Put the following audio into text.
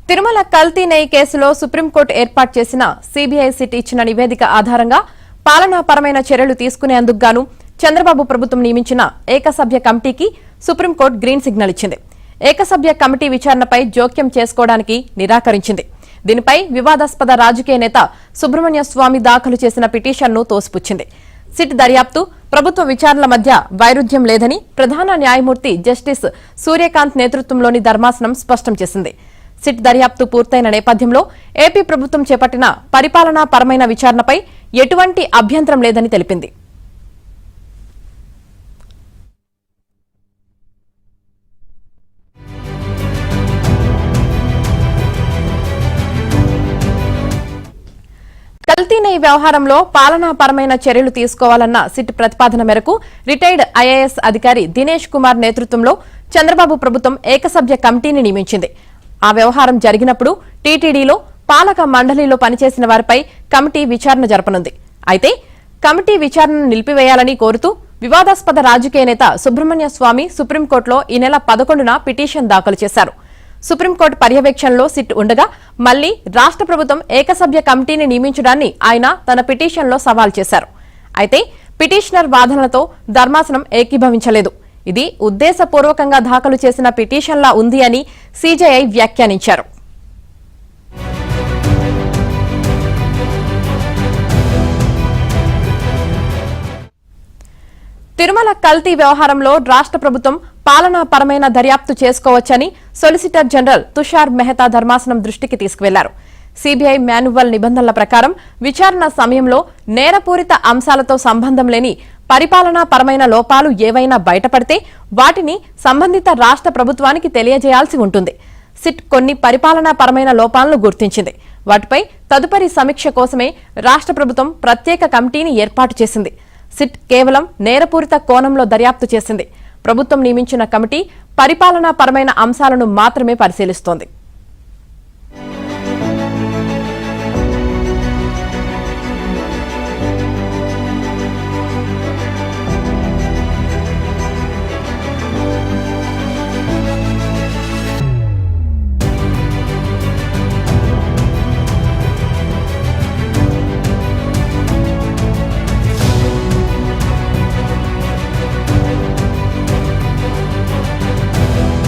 తిరుమల కల్తీ నెయ్యి కేసులో సుప్రీంకోర్టు ఏర్పాటు చేసిన సీబీఐ సిట్ ఇచ్చిన నివేదిక ఆధారంగా పాలనాపరమైన చర్యలు తీసుకునేందుకు గాను చంద్రబాబు ప్రభుత్వం నియమించిన ఏకసభ్య కమిటీకి సుప్రీంకోర్టు గ్రీన్ సిగ్నల్ ఇచ్చింది. ఏకసభ్య కమిటీ విచారణపై జోక్యం చేసుకోవడానికి నిరాకరించింది. దీనిపై వివాదాస్పద రాజకీయ నేత సుబ్రహ్మణ్య స్వామి దాఖలు చేసిన పిటిషన్ను తోసిపుచ్చింది. సిట్ దర్యాప్తు, ప్రభుత్వ విచారణల మధ్య వైరుధ్యం లేదని ప్రధాన న్యాయమూర్తి జస్టిస్ సూర్యకాంత్ నేతృత్వంలోని ధర్మాసనం స్పష్టం చేసింది. సిట్ దర్యాప్తు పూర్తయిన నేపథ్యంలో ఏపీ ప్రభుత్వం చేపట్టిన పరిపాలనా పరమైన విచారణపై ఎటువంటి అభ్యంతరం లేదని తెలిపింది. కల్తీ నెయ్యి వ్యవహారంలో పాలనాపరమైన చర్యలు తీసుకోవాలన్న సిట్ ప్రతిపాదన మేరకు రిటైర్డ్ ఐఏఎస్ అధికారి దినేష్ కుమార్ నేతృత్వంలో చంద్రబాబు ప్రభుత్వం ఏకసభ్య కమిటీని నియమించింది. ఆ వ్యవహారం జరిగినప్పుడు టీటీడీలో పాలక మండలిలో పనిచేసిన వారిపై కమిటీ విచారణ జరపనుంది. అయితే కమిటీ విచారణను నిలిపివేయాలని కోరుతూ వివాదాస్పద రాజకీయ నేత సుబ్రహ్మణ్య స్వామి సుప్రీంకోర్టులో ఈ నెల 11న పిటిషన్ దాఖలు చేశారు. సుప్రీంకోర్టు పర్యవేక్షణలో సిట్ ఉండగా మళ్లీ రాష్ట్ర ప్రభుత్వం ఏకసభ్య కమిటీని నియమించడాన్ని ఆయన తన పిటిషన్లో సవాల్ చేశారు. అయితే పిటిషనర్ వాదనలతో ధర్మాసనం ఏకీభవించలేదు. ఇది ఉద్దేశపూర్వకంగా దాఖలు చేసిన పిటిషన్లా ఉంది అని సీజేఐ వ్యాఖ్యానించారు. తిరుమల కల్తీ వ్యవహారంలో రాష్ట్ర ప్రభుత్వం పాలనాపరమైన దర్యాప్తు చేసుకోవచ్చని సొలిసిటర్ జనరల్ తుషార్ మెహతా ధర్మాసనం దృష్టికి తీసుకువెళ్లారు. సీబీఐ మాన్యువల్ నిబంధనల ప్రకారం విచారణ సమయంలో నేరపూరిత అంశాలతో సంబంధం లేని పరిపాలనాపరమైన లోపాలు ఏవైనా బయటపడితే వాటిని సంబంధిత రాష్ట్ర ప్రభుత్వానికి తెలియజేయాల్సి ఉంటుంది. సిట్ కొన్ని పరిపాలనాపరమైన లోపాలను గుర్తించింది. వాటిపై తదుపరి సమీక్ష కోసమే రాష్ట్ర ప్రభుత్వం ప్రత్యేక కమిటీని ఏర్పాటు చేసింది. సిట్ కేవలం నేరపూరిత కోణంలో దర్యాప్తు చేసింది. ప్రభుత్వం నియమించిన కమిటీ పరిపాలనాపరమైన అంశాలను మాత్రమే పరిశీలిస్తోంది.